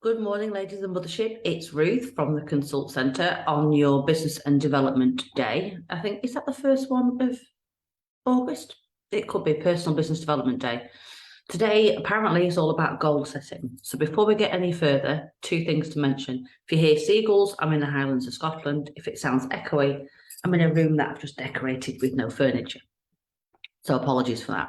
Good morning, ladies and mothership. It's Ruth from the Consult Centre on your Business and Development Day. I think, is that the first one of August? It could be Personal Business Development Day. Today, apparently, is all about goal setting. So before we get any further, two things to mention. If you hear seagulls, I'm in the Highlands of Scotland. If it sounds echoey, I'm in a room that I've just decorated with no furniture. So apologies for that.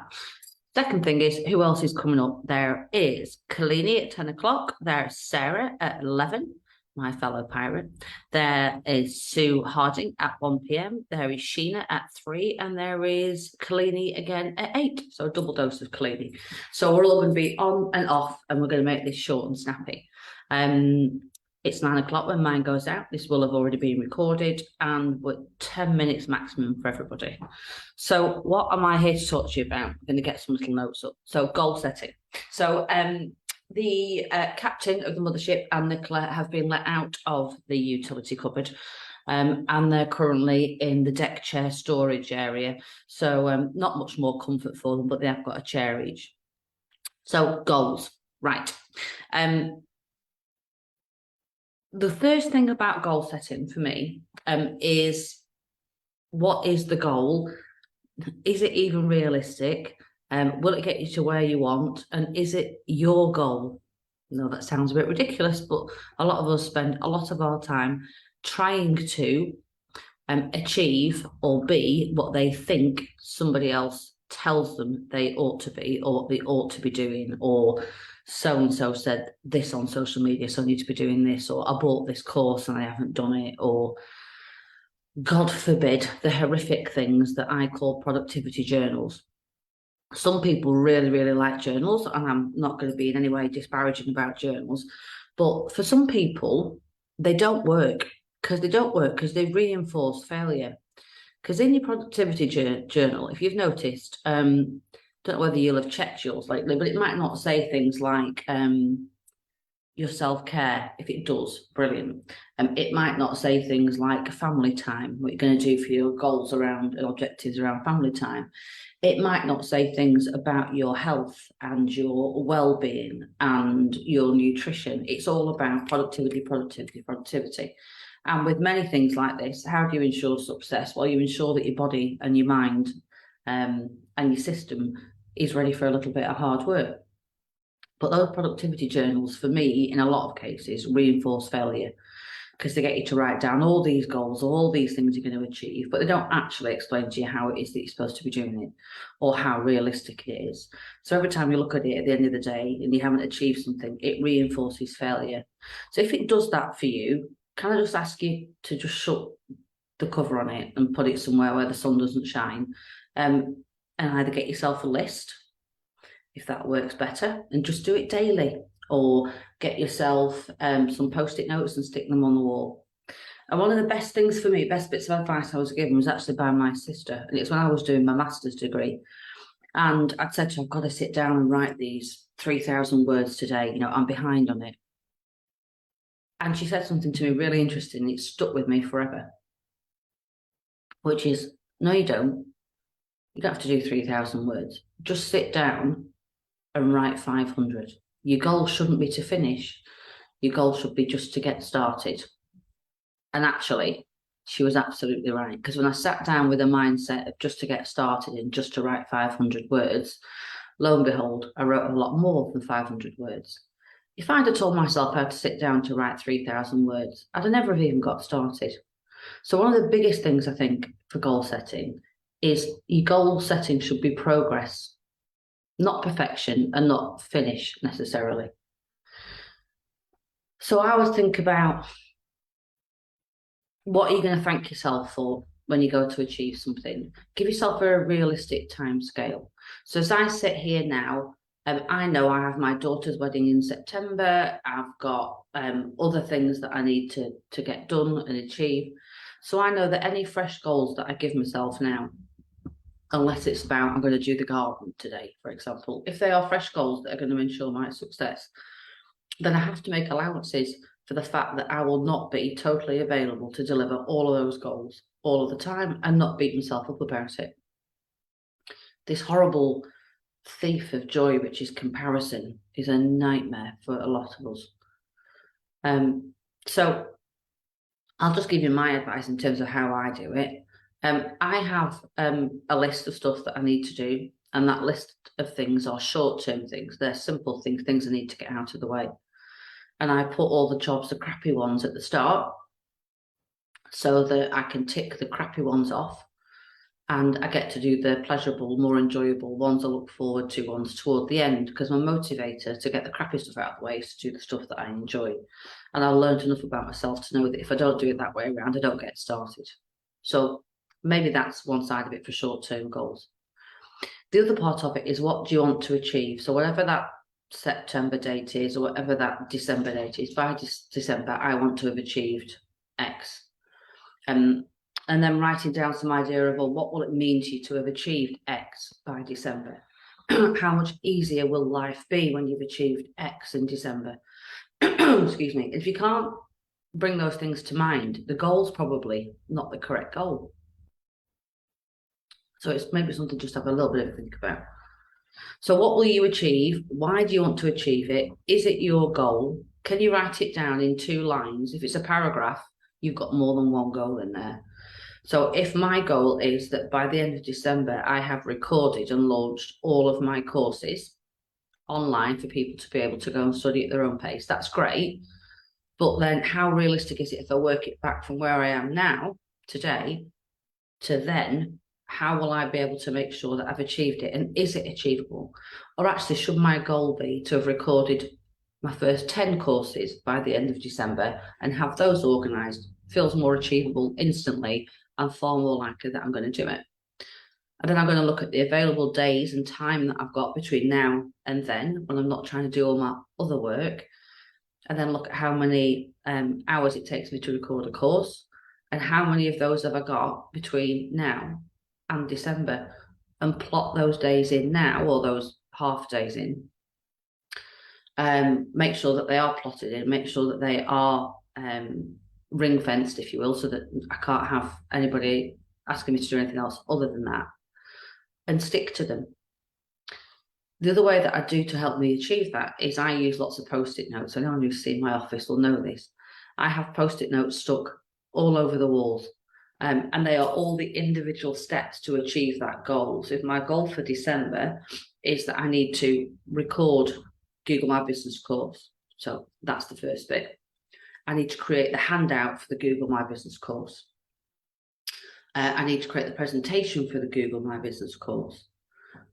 Second thing is, who else is coming up? There is Kalini at 10 o'clock. There's Sarah at 11, my fellow pirate. There is Sue Harding at 1 p.m. There is Sheena at 3, and there is Kalini again at 8. So a double dose of Kalini. So we're all going to be on and off, and we're going to make this short and snappy. It's 9 o'clock when mine goes out. This will have already been recorded, and we're 10 minutes maximum for everybody. So what am I here to talk to you about? I'm going to get some little notes up. So goal setting. So the captain of the mothership and Nicola have been let out of the utility cupboard. And they're currently in the deck chair storage area. So not much more comfort for them, but they have got a chair each. So goals, right. The first thing about goal setting for me is, what is the goal? Is it even realistic? Will it get you to where you want? And is it your goal? No, that sounds a bit ridiculous, but a lot of us spend a lot of our time trying to achieve or be what they think somebody else tells them they ought to be, or what they ought to be doing, or so-and-so said this on social media, so I need to be doing this, or I bought this course and I haven't done it, or God forbid, the horrific things that I call productivity journals. Some people really, really like journals, and I'm not going to be in any way disparaging about journals, but for some people, they don't work because they reinforce failure. Because in your productivity journal, if you've noticed, don't know whether you'll have checked yours lately, but it might not say things like your self-care. If it does, brilliant. It might not say things like family time, what you're going to do for your goals around and objectives around family time. It might not say things about your health and your well-being and your nutrition. It's all about productivity, productivity, productivity. And with many things like this, how do you ensure success? Well, you ensure that your body and your mind and your system is ready for a little bit of hard work. But those productivity journals, for me, in a lot of cases, reinforce failure, because they get you to write down all these goals, all these things you're going to achieve, but they don't actually explain to you how it is that you're supposed to be doing it or how realistic it is. So every time you look at it at the end of the day and you haven't achieved something, it reinforces failure. So if it does that for you, can I just ask you to just shut the cover on it and put it somewhere where the sun doesn't shine, and either get yourself a list, if that works better, and just do it daily, or get yourself some post-it notes and stick them on the wall. And one of the best things for me, best bits of advice I was given, was actually by my sister, and it's when I was doing my master's degree. And I'd said to her, I've got to sit down and write these 3,000 words today, I'm behind on it. And she said something to me really interesting. It stuck with me forever, which is, no, you don't. You don't have to do 3,000 words. Just sit down and write 500. Your goal shouldn't be to finish. Your goal should be just to get started. And actually, she was absolutely right. Because when I sat down with a mindset of just to get started and just to write 500 words, lo and behold, I wrote a lot more than 500 words. If I'd have told myself I had to sit down to write 3,000 words, I'd have never have even got started. So one of the biggest things I think for goal setting is your goal setting should be progress, not perfection, and not finish necessarily. So I always think about, what are you going to thank yourself for when you go to achieve something? Give yourself a realistic time scale. So as I sit here now, I know I have my daughter's wedding in September. I've got other things that I need to get done and achieve. So I know that any fresh goals that I give myself now, unless it's about, I'm going to do the garden today, for example, if they are fresh goals that are going to ensure my success, then I have to make allowances for the fact that I will not be totally available to deliver all of those goals all of the time, and not beat myself up about it. This horrible thief of joy, which is comparison, is a nightmare for a lot of us. So I'll just give you my advice in terms of how I do it. I have a list of stuff that I need to do, and that list of things are short-term things. They're simple things, things I need to get out of the way. And I put all the jobs, the crappy ones, at the start so that I can tick the crappy ones off, and I get to do the pleasurable, more enjoyable ones I look forward to ones toward the end, because my motivator to get the crappy stuff out of the way is to do the stuff that I enjoy. And I've learned enough about myself to know that if I don't do it that way around, I don't get started. So maybe that's one side of it for short-term goals. The other part of it is, what do you want to achieve? So whatever that September date is, or whatever that December date is, by December, I want to have achieved X. And then writing down some idea of, well, what will it mean to you to have achieved X by December? How much easier will life be when you've achieved X in December? Excuse me. If you can't bring those things to mind, the goal's probably not the correct goal. So it's maybe something just to have a little bit of a think about. So what will you achieve? Why do you want to achieve it? Is it your goal? Can you write it down in 2 lines? If it's a paragraph, you've got more than one goal in there. So if my goal is that by the end of December, I have recorded and launched all of my courses online for people to be able to go and study at their own pace, that's great. But then how realistic is it if I work it back from where I am now, today, to then, how will I be able to make sure that I've achieved it? And is it achievable? Or actually, should my goal be to have recorded my first 10 courses by the end of December and have those organised? Feels more achievable instantly and far more likely that I'm going to do it. And then I'm going to look at the available days and time that I've got between now and then, when I'm not trying to do all my other work, and then look at how many hours it takes me to record a course, and how many of those have I got between now and December, and plot those days in now, or those half days in. Make sure that they are plotted in, make sure that they are ring fenced, if you will, so that I can't have anybody asking me to do anything else other than that, and stick to them. The other way that I do to help me achieve that is I use lots of post-it notes. Anyone who's seen my office will know this. I have post-it notes stuck all over the walls, and they are all the individual steps to achieve that goal. So if my goal for December is that I need to record Google My Business course, so that's the first bit. I need to create the handout for the Google My Business course. I need to create the presentation for the Google My Business course.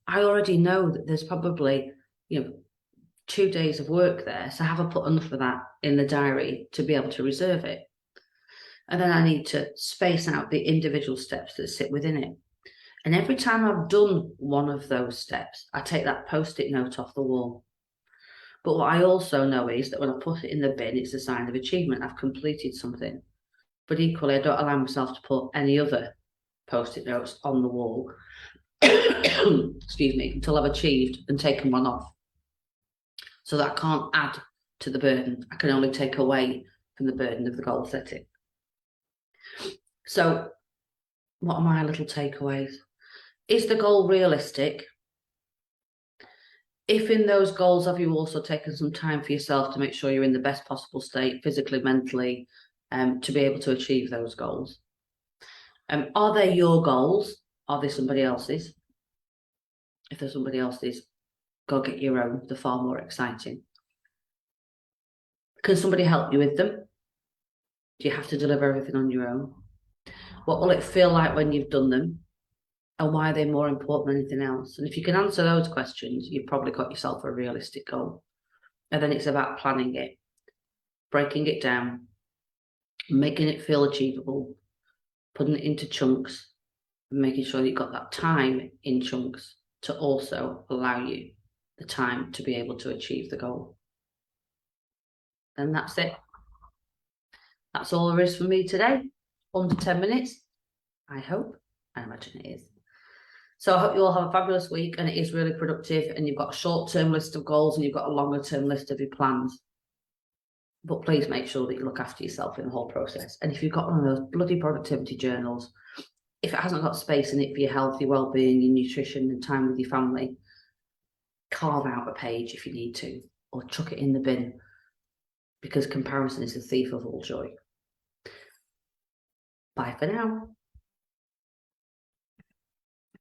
I already know that there's probably, 2 days of work there. So have I put enough of that in the diary to be able to reserve it? And then I need to space out the individual steps that sit within it. And every time I've done one of those steps, I take that post-it note off the wall. But what I also know is that when I put it in the bin, it's a sign of achievement. I've completed something. But equally, I don't allow myself to put any other post-it notes on the wall, excuse me, until I've achieved and taken one off. So that I can't add to the burden. I can only take away from the burden of the goal setting. So what are my little takeaways? Is the goal realistic? If in those goals, have you also taken some time for yourself to make sure you're in the best possible state, physically, mentally, to be able to achieve those goals? Are they your goals? Are they somebody else's? If they're somebody else's, go get your own. They're far more exciting. Can somebody help you with them? Do you have to deliver everything on your own? What will it feel like when you've done them? And why are they more important than anything else? And if you can answer those questions, you've probably got yourself a realistic goal. And then it's about planning it, breaking it down, making it feel achievable, putting it into chunks, and making sure that you've got that time in chunks to also allow you the time to be able to achieve the goal. And that's it. That's all there is for me today. Under 10 minutes, I hope. I imagine it is. So I hope you all have a fabulous week, and it is really productive, and you've got a short-term list of goals and you've got a longer-term list of your plans. But please make sure that you look after yourself in the whole process. And if you've got one of those bloody productivity journals, if it hasn't got space in it for your health, your well-being, your nutrition and time with your family, carve out a page if you need to, or chuck it in the bin, because comparison is the thief of all joy. Bye for now.